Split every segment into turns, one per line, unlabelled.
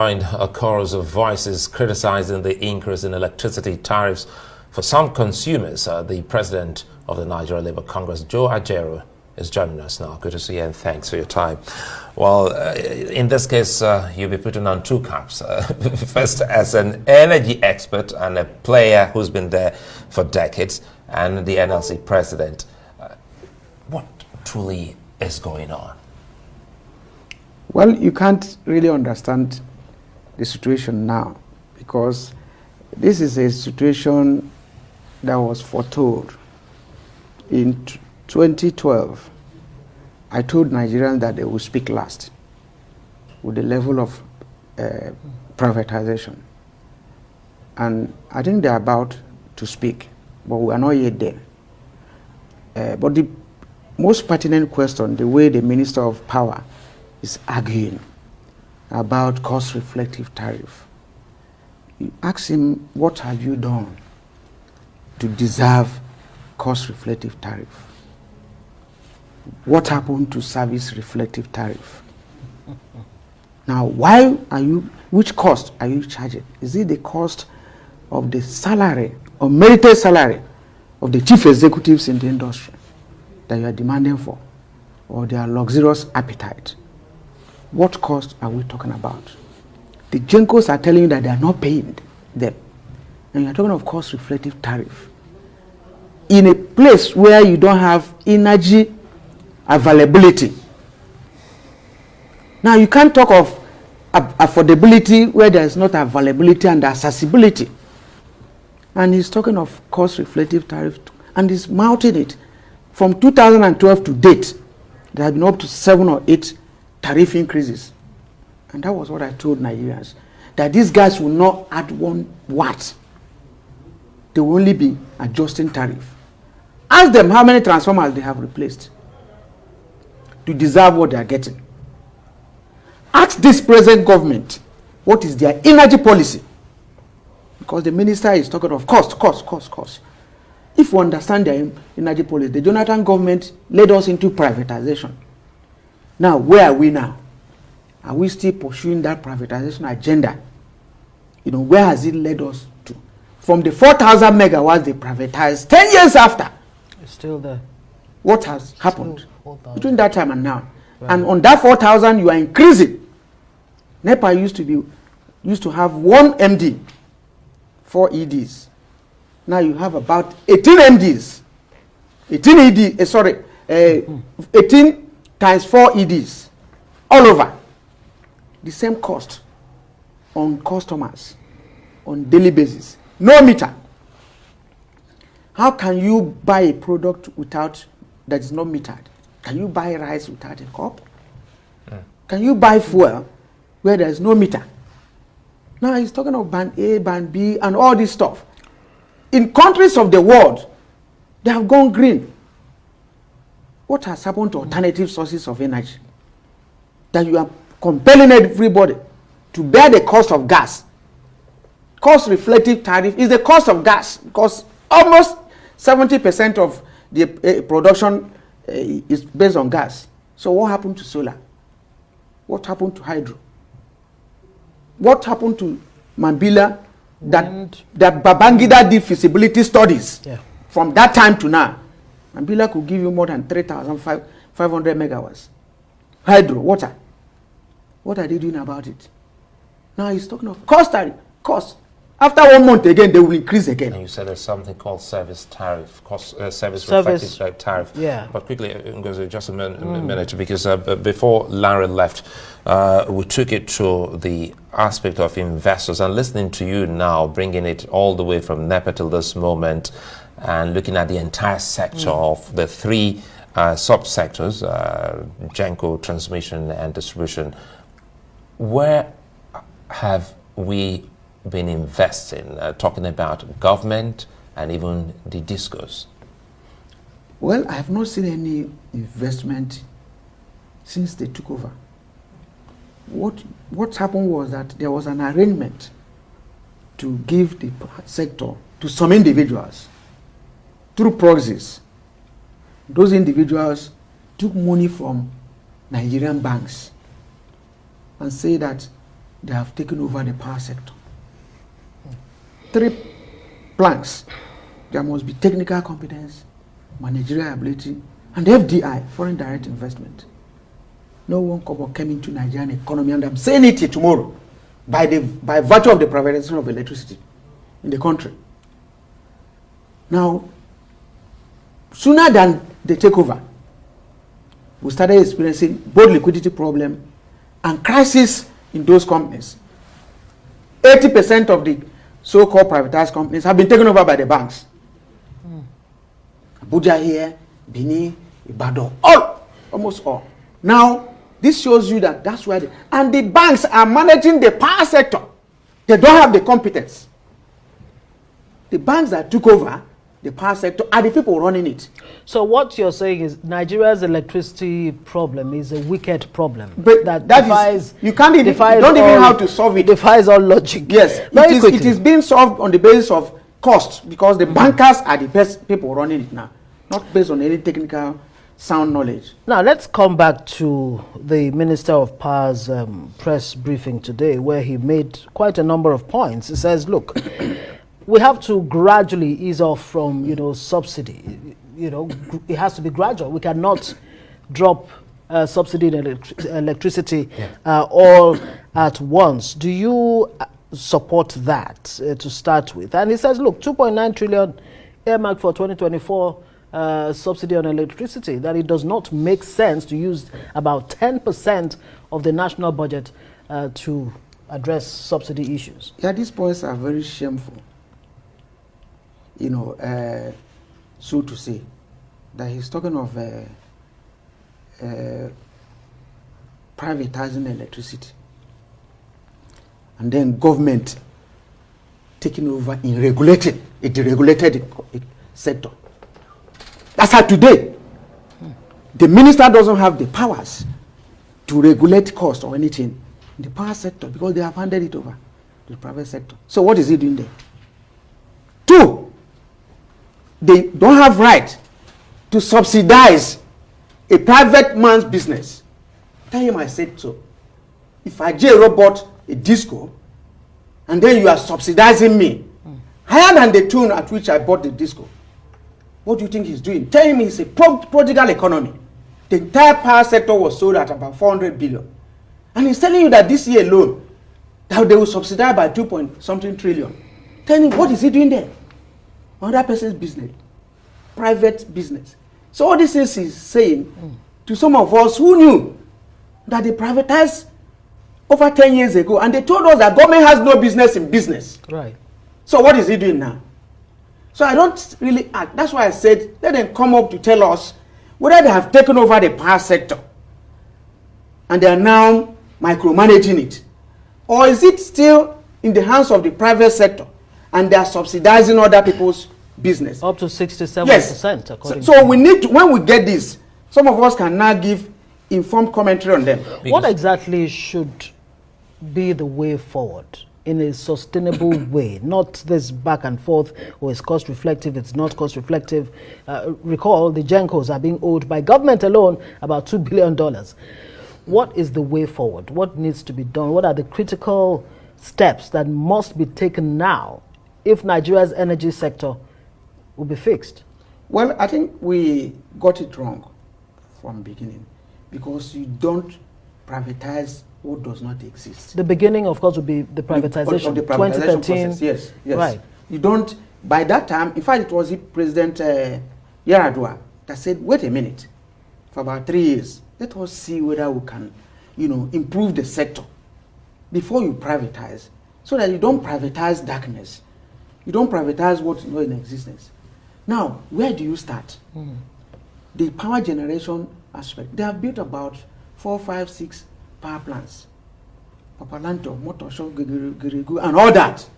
Joined a chorus of voices criticizing the increase in electricity tariffs for some consumers. The president of the Nigeria Labour Congress, Ajaero, is joining us now. Good to see you and thanks for your time. Well, in this case, you'll be putting on two caps. First, as an energy expert and a player who's been there for decades, and the NLC president. What truly is going on?
Well, you can't really understand the situation now because this is a situation that was foretold. In 2012, I told Nigerians that they would speak last with the level of privatization. And I think they're about to speak, but we are not yet there. But the most pertinent question, the way the Minister of Power is arguing about cost-reflective tariff. You ask him, what have you done to deserve cost-reflective tariff? What happened to service-reflective tariff? Now, which cost are you charging? Is it the cost of the salary or merited salary of the chief executives in the industry that you are demanding for, or their luxurious appetite? What cost are we talking about? The Gencos are telling you that they are not paying them. And you're talking of cost-reflective tariff. In a place where you don't have energy availability. Now, you can't talk of affordability where there is not availability and accessibility. And he's talking of cost-reflective tariff, and he's mounting it. From 2012 to date, there have been up to 7 or 8 tariff increases. And that was what I told Nigerians, that these guys will not add 1 watt. They will only be adjusting tariff. Ask them how many transformers they have replaced to deserve what they are getting. Ask this present government what is their energy policy. Because the minister is talking of cost. If we understand their energy policy, the Jonathan government led us into privatization. Now, where are we now? Are we still pursuing that privatization agenda? You know, where has it led us to? From the 4,000 megawatts they privatized 10 years after.
It's still there.
What has happened between that time and now?
Right.
And on that 4,000, you are increasing. NEPA used to have 1 MD, 4 EDs. Now you have about 18 MDs. 18 times 4 EDs, all over. The same cost on customers on daily basis. No meter. How can you buy a product that is not metered? Can you buy rice without a cup? Can you buy fuel where there is no meter? Now he's talking of band A, band B, and all this stuff. In countries of the world, they have gone green. What has happened to alternative sources of energy? That you are compelling everybody to bear the cost of gas. Cost-reflective tariff is the cost of gas, because almost 70% of the production is based on gas. So what happened to solar? What happened to hydro? What happened to Mambila that Babangida did feasibility studies?
Yeah. From
that time to now? Mambila could give you more than 3,500 megawatts. Hydro, water. What are they doing about it? Now he's talking of cost. After 1 month again, they will increase again.
And you said there's something called service tariff, service-reflective tariff.
Yeah.
But quickly, just a minute, because before Larry left, we took it to the aspect of investors. And listening to you now, bringing it all the way from NEPA till this moment, and looking at the entire sector of the 3 subsectors, Genco, transmission and distribution, where have we been investing, talking about government and even the discos?
Well, I have not seen any investment since they took over. What happened was that there was an arrangement to give the sector to some individuals through proxies. Those individuals took money from Nigerian banks and say that they have taken over the power sector. 3 planks. There must be technical competence, managerial ability, and FDI, foreign direct investment. No one came into Nigerian economy, and I'm saying it here tomorrow, by virtue of the privatization of electricity in the country. Now, sooner than they take over, we started experiencing both liquidity problem and crisis in those companies. 80% of the so-called privatized companies have been taken over by the banks. Abuja here, Benin, Ibadan, almost all. Now, this shows you that that's why and the banks are managing the power sector. They don't have the competence. The banks that took over the power sector are the people running it.
So what you're saying is Nigeria's electricity problem is a wicked problem.
But that defies, you can't even, you don't even know how to solve it.
Defies all logic.
Yes, it is being solved on the basis of cost, because the bankers are the best people running it now, not based on any technical sound knowledge.
Now let's come back to the Minister of Power's press briefing today, where he made quite a number of points. He says, look, we have to gradually ease off from, subsidy. It has to be gradual. We cannot drop subsidy in electricity all at once. Do you support that to start with? And he says, look, 2.9 trillion earmarked for 2024 subsidy on electricity, that it does not make sense to use about 10% of the national budget to address subsidy issues.
Yeah, these points are very shameful. So to say, that he's talking of privatizing electricity, and then government taking over in deregulated sector. That's how today the minister doesn't have the powers to regulate cost or anything in the power sector, because they have handed it over to the private sector. So what is he doing there? 2, they don't have right to subsidize a private man's business. Tell him I said so. If Ajaero bought a disco and then you are subsidizing me higher than the tune at which I bought the disco, what do you think he's doing? Tell him it's a prodigal economy. The entire power sector was sold at about 400 billion. And he's telling you that this year alone, that they will subsidize by 2.something trillion. Tell him, what is he doing there? Another person's business, private business. So all this is saying to some of us who knew that they privatized over 10 years ago, and they told us that government has no business in business.
Right.
So what is he doing now? So I don't really act. That's why I said, let them come up to tell us whether they have taken over the power sector and they are now micromanaging it, or is it still in the hands of the private sector and they are subsidizing other people's business.
Up to 67%.
Yes.
According
so we need to, when we get this, some of us can now give informed commentary on them.
What exactly should be the way forward in a sustainable way? Not this back and forth, or it's cost reflective, it's not cost reflective. Recall the Gencos are being owed by government alone about $2 billion. What is the way forward? What needs to be done? What are the critical steps that must be taken now if Nigeria's energy sector will be fixed?
Well, I think we got it wrong from the beginning, because you don't privatize what does not exist.
The beginning, of course, would be the privatization.
Of the privatization
2013.
process. Yes, yes.
Right.
You don't, by that time, in fact, it was President Yaradua that said, wait a minute, for about 3 years, let us see whether we can, improve the sector before you privatize, so that you don't privatize darkness. You don't privatize what is not in existence. Now, where do you start? The power generation aspect. They have built about 4, 5, 6 power plants. Papalanto, Motosho, Girigu, and all that.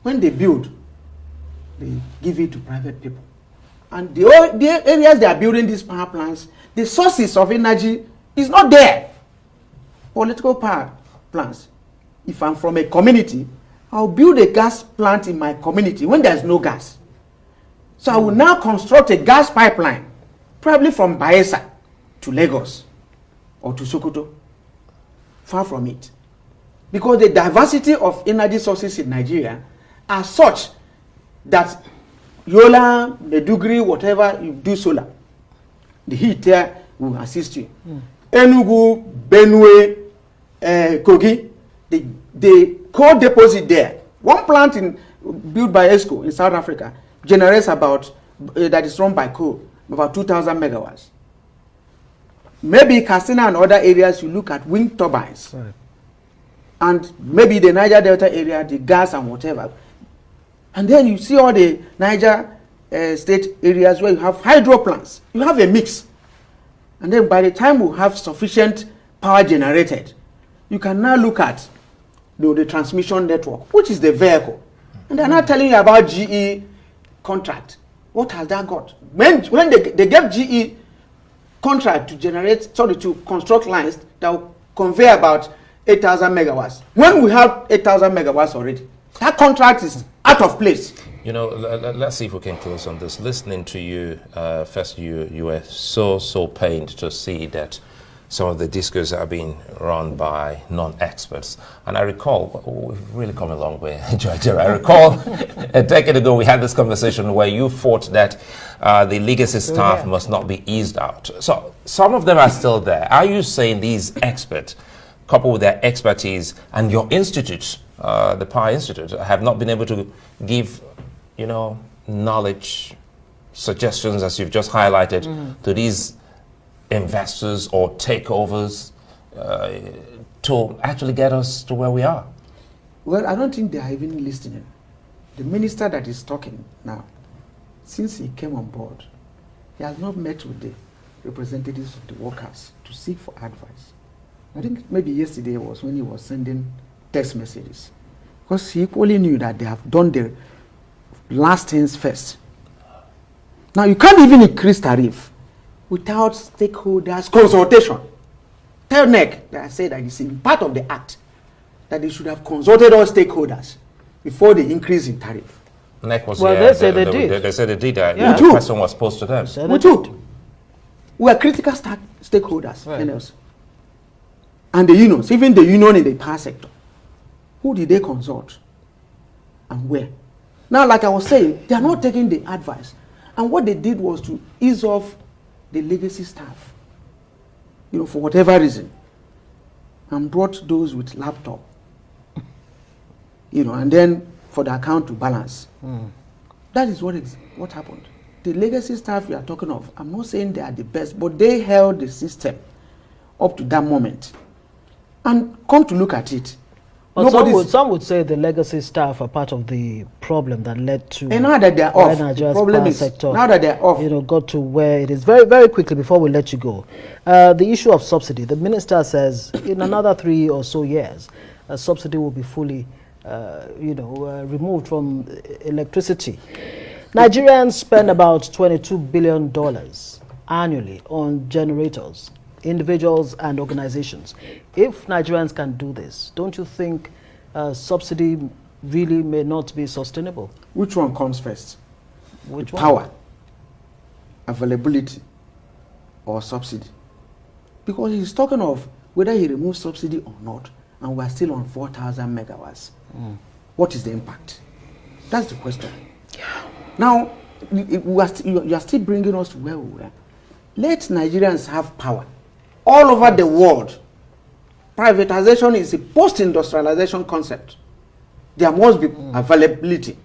When they build, they give it to private people. And the areas they are building these power plants, the sources of energy is not there. Political power plants. If I'm from a community, I'll build a gas plant in my community when there's no gas. So I will now construct a gas pipeline, probably from Bayelsa to Lagos or to Sokoto, far from it. Because the diversity of energy sources in Nigeria are such that Yola, Meduguri, whatever you do solar, the heat there will assist you. Enugu, Benue, Kogi, the coal deposit there. One plant built by ESCO in South Africa generates about, that is run by coal, about 2,000 megawatts. Maybe Katsina and other areas, you look at wind turbines. Right. And maybe the Niger Delta area, the gas and whatever. And then you see all the Niger state areas where you have hydro plants. You have a mix. And then by the time we have sufficient power generated, you can now look at the transmission network, which is the vehicle. And they're not telling you about GE contract. What has that got? When they gave GE contract to construct lines that will convey about 8,000 megawatts. When we have 8,000 megawatts already, that contract is out of place.
You know, let's see if we can close on this. Listening to you, first you were so pained to see that some of the discos are being run by non-experts. And I recall, we've really come a long way, Ajaero. I recall a decade ago we had this conversation where you fought that the legacy staff must not be eased out. So some of them are still there. Are you saying these experts, coupled with their expertise and your institute, the Power Institute, have not been able to give, you know, knowledge, suggestions, as you've just highlighted, to these investors or takeovers to actually get us to where we are?
Well, I don't think they are even listening. The minister that is talking now, since he came on board, he has not met with the representatives of the workers to seek for advice. I think maybe yesterday was when he was sending text messages, because he equally knew that they have done the last things first. Now, you can't even increase tariff without stakeholders consultation. Tell NEC that I said that it's in part of the act that they should have consulted all stakeholders before the increase in tariff.
NEC was
they said they did.
They said they did.
Yeah.
The question was posed to them.
We too. We are critical stakeholders. Right. And the unions, even the union in the power sector. Who did they consult? And where? Now, like I was saying, they are not taking the advice. And what they did was to ease off the legacy staff, you know, for whatever reason, and brought those with laptop, you know, and then for the account to balance. That is what happened. The legacy staff you are talking of, I'm not saying they are the best, but they held the system up to that moment. And come to look at it,
but some would say the legacy staff are part of the problem that led to.
And now that they are off, the problem is now that they are off,
you know, got to where it is. Very, very quickly before we let you go, the issue of subsidy. The minister says in another 3 or so years, a subsidy will be fully, removed from electricity. Nigerians spend about $22 billion annually on generators, individuals and organizations. If Nigerians can do this, don't you think subsidy really may not be sustainable?
Which one comes first?
Which one?
Power, availability, or subsidy? Because he's talking of whether he removes subsidy or not, and we're still on 4,000 megawatts. What is the impact? That's the question. Yeah. Now, you are still bringing us to where we were. Let Nigerians have power. All over the world, privatization is a post-industrialization concept. There must be availability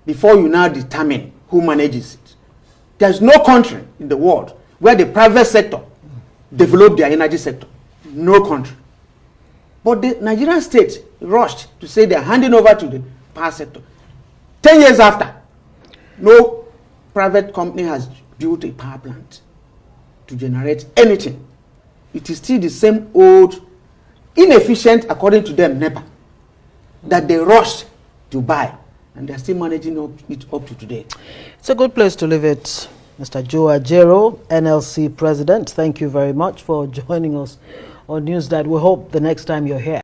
before you now determine who manages it. There's no country in the world where the private sector developed their energy sector. No country. But the Nigerian state rushed to say they're handing over to the power sector. 10 years after, no private company has built a power plant to generate anything. It is still the same old, inefficient, according to them, NEPA, that they rushed to buy, and they're still managing it up to today.
It's a good place to leave it. Mr. Joe Ajaero, NLC President, thank you very much for joining us on News That. We hope the next time you're here.